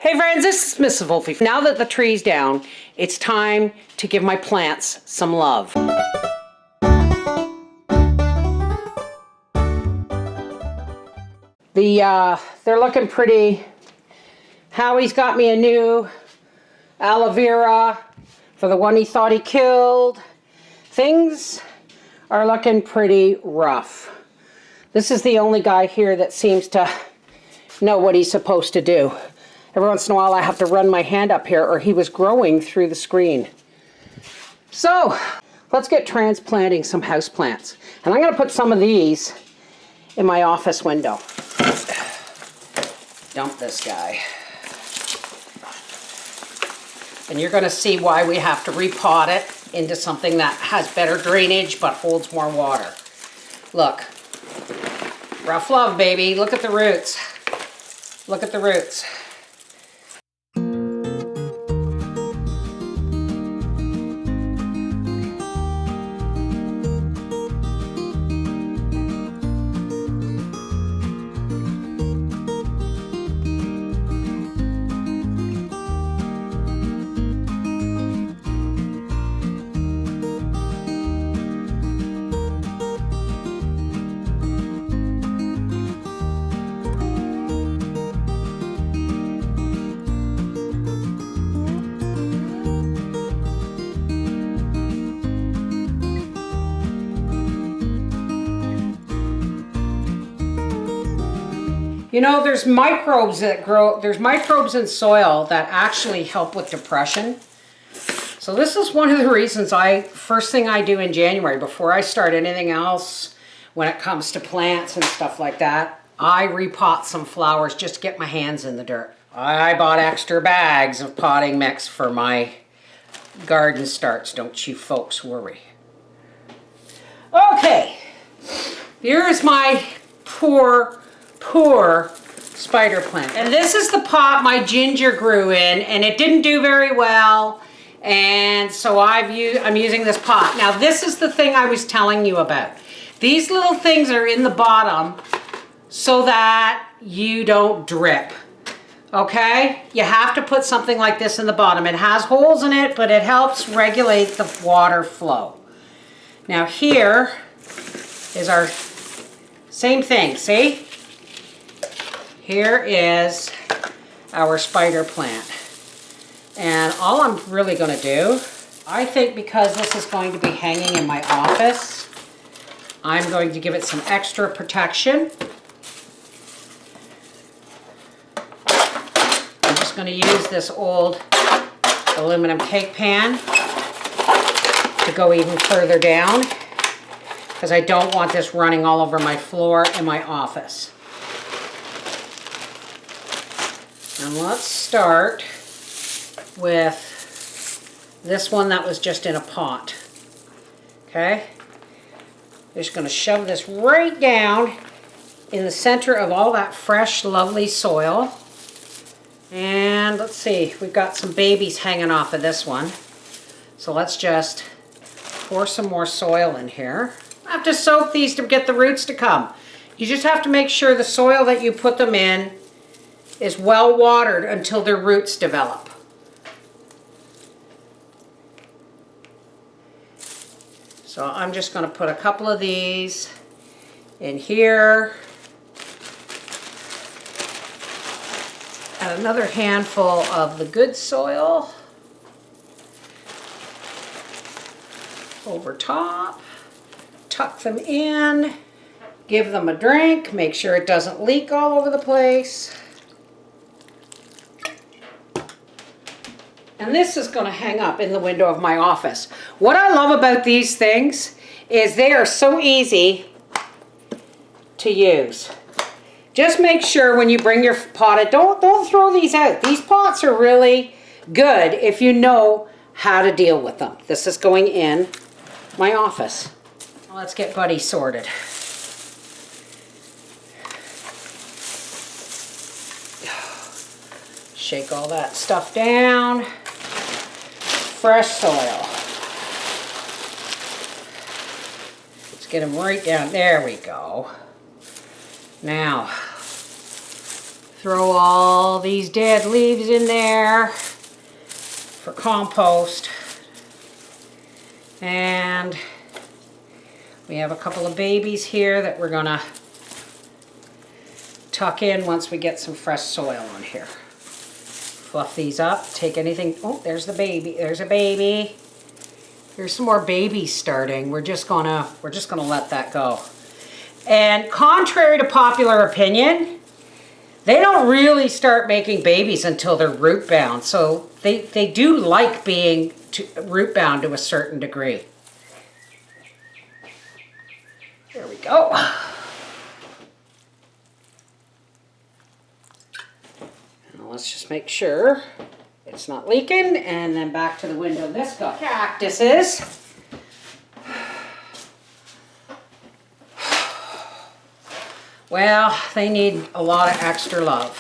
Hey friends, this is Mrs. Wolfie. Now that the tree's down, it's time to give my plants some love. They're looking pretty. Howie's got me a new aloe vera for the one he thought he killed. Things are looking pretty rough. This is the only guy here that seems to know what he's supposed to do. Every once in a while I have to run my hand up here or he was growing through the screen. So let's get transplanting some houseplants. And I'm going to put some of these in my office window. Dump this guy. And you're going to see why we have to repot it into something that has better drainage but holds more water. Look. Rough love, baby. Look at the roots. Look at the roots. You know, there's microbes that grow, there's microbes in soil that actually help with depression. So this is one of the reasons first thing I do in January, before I start anything else, when it comes to plants and stuff like that, I repot some flowers just to get my hands in the dirt. I bought extra bags of potting mix for my garden starts, don't you folks worry. Okay, here's my poor spider plant. And this is the pot my ginger grew in, and it didn't do very well. And so I'm using this pot. Now this is the thing I was telling you about. These little things are in the bottom so that you don't drip. Okay? You have to put something like this in the bottom. It has holes in it, but it helps regulate the water flow. Now here is our same thing, see? Here is our spider plant. And all I'm really going to do, I think because this is going to be hanging in my office, I'm going to give it some extra protection. I'm just going to use this old aluminum cake pan to go even further down, because I don't want this running all over my floor in my office. And let's start with this one that was just in a pot. Okay? I'm just going to shove this right down in the center of all that fresh, lovely soil. And let's see, we've got some babies hanging off of this one. So let's just pour some more soil in here. I have to soak these to get the roots to come. You just have to make sure the soil that you put them in is well watered until their roots develop. So I'm just going to put a couple of these in here. And another handful of the good soil over top. Tuck them in. Give them a drink. Make sure it doesn't leak all over the place. And this is going to hang up in the window of my office. What I love about these things is they are so easy to use. Just make sure when you bring your pot, don't throw these out. These pots are really good if you know how to deal with them. This is going in my office. Let's get Buddy sorted. Shake all that stuff down. Fresh soil. Let's get them right down. There we go. Now, Throw all these dead leaves in there for compost. And we have a couple of babies here that we're gonna tuck in once we get some fresh soil on here. Fluff these up, take anything, oh, there's the baby, there's a baby. There's some more babies starting. We're just gonna let that go. And contrary to popular opinion, they don't really start making babies until they're root bound. So they do like being root bound to a certain degree. There we go. Now let's just make sure it's not leaking, and then back to the window. This got cactuses. Well, they need a lot of extra love.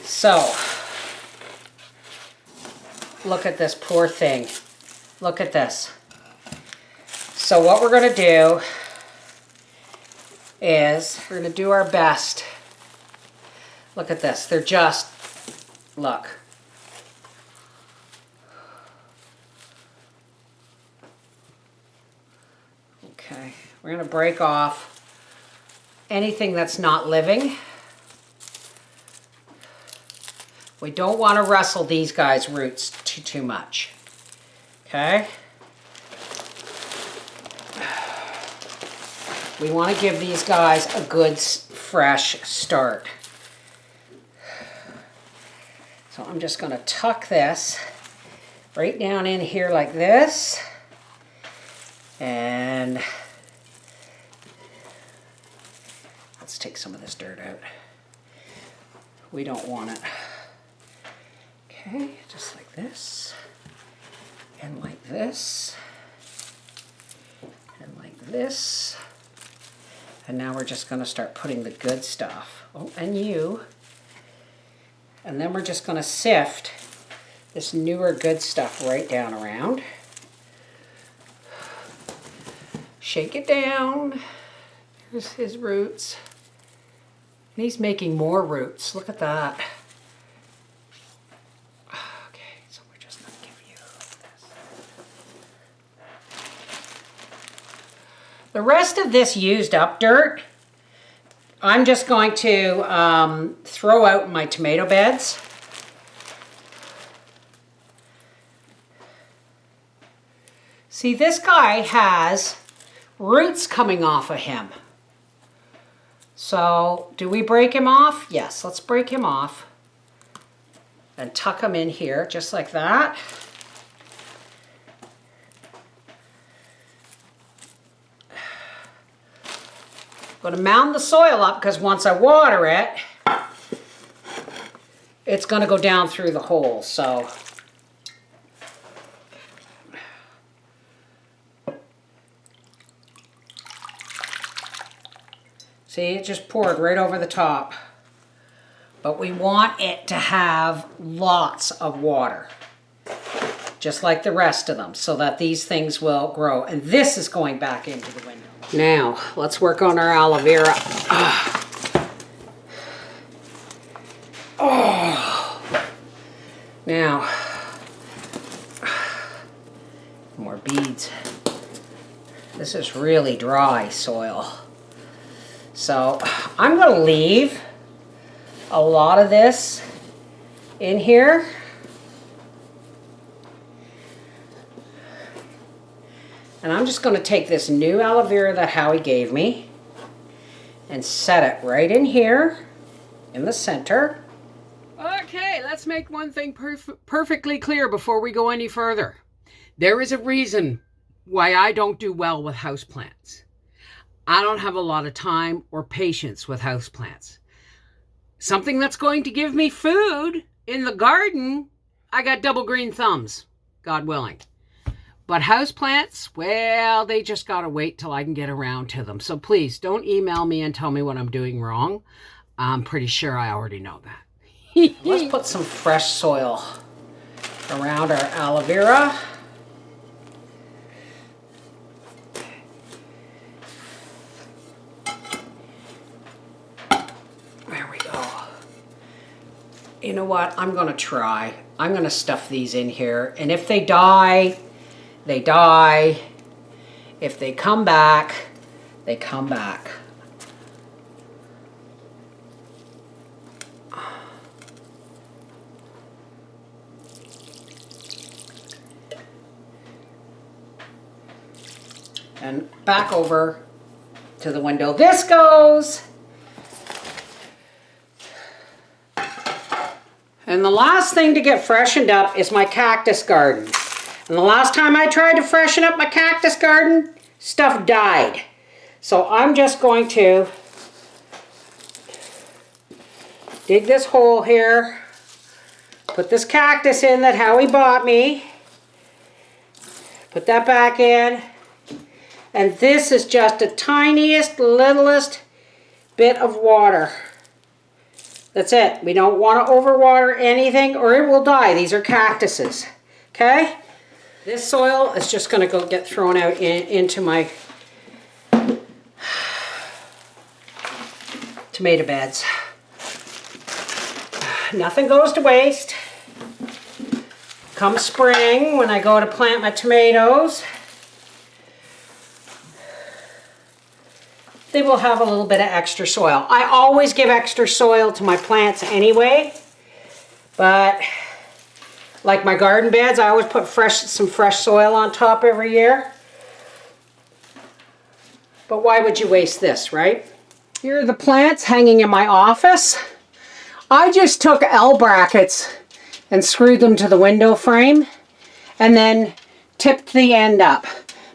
So, look at this poor thing. Look at this. So what we're going to do is we're going to do our best. Look at this. They're just, look. Okay. We're going to break off anything that's not living. We don't want to wrestle these guys' roots too much. Okay? We want to give these guys a good, fresh start. So I'm just going to tuck this right down in here like this. And let's take some of this dirt out. We don't want it. Okay, just like this. And like this. And like this. And now we're just going to start putting the good stuff. Oh, and you. And then we're just going to sift this newer good stuff right down around. Shake it down. Here's his roots. And he's making more roots. Look at that. Okay, so we're just going to give you this. The rest of this used up dirt, I'm just going to throw out my tomato beds. See, this guy has roots coming off of him. So, do we break him off? Yes, let's break him off. And tuck him in here, just like that. I'm going to mound the soil up because once I water it, it's going to go down through the hole. So see, it just poured right over the top. But we want it to have lots of water, just like the rest of them, so that these things will grow. And this is going back into the window. Now, let's work on our aloe vera. Oh. Now, more beads. This is really dry soil. So, I'm going to leave a lot of this in here. And I'm just going to take this new aloe vera that Howie gave me and set it right in here in the center. Okay, let's make one thing perfectly clear before we go any further. There is a reason why I don't do well with houseplants. I don't have a lot of time or patience with houseplants. Something that's going to give me food in the garden, I got double green thumbs, God willing. But houseplants, well, they just gotta wait till I can get around to them. So please don't email me and tell me what I'm doing wrong. I'm pretty sure I already know that. Let's put some fresh soil around our aloe vera. you know what? I'm gonna try. I'm gonna stuff these in here. And if they die, they die. If they come back, they come back. And back over to the window this goes. And the last thing to get freshened up is my cactus garden. And the last time I tried to freshen up my cactus garden, stuff died. So I'm just going to dig this hole here, put this cactus in that Howie bought me, put that back in, and this is just the tiniest, littlest bit of water. That's it. We don't want to overwater anything or it will die. These are cactuses. Okay? This soil is just going to go get thrown out into my tomato beds. Nothing goes to waste. Come spring, when I go to plant my tomatoes, they will have a little bit of extra soil. I always give extra soil to my plants anyway, but like my garden beds, I always put some fresh soil on top every year. But why would you waste this, right? Here are the plants hanging in my office. I just took L brackets and screwed them to the window frame and then tipped the end up.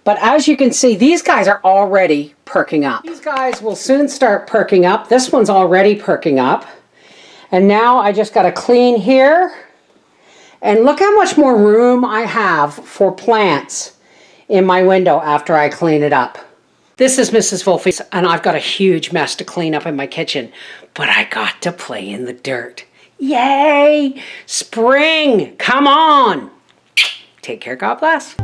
But as you can see, these guys are already perking up. These guys will soon start perking up. This one's already perking up. And now I just got to clean here. And look how much more room I have for plants in my window after I clean it up. This is Mrs. Wolfie's, and I've got a huge mess to clean up in my kitchen. But I got to play in the dirt. Yay! Spring! Come on! Take care, God bless.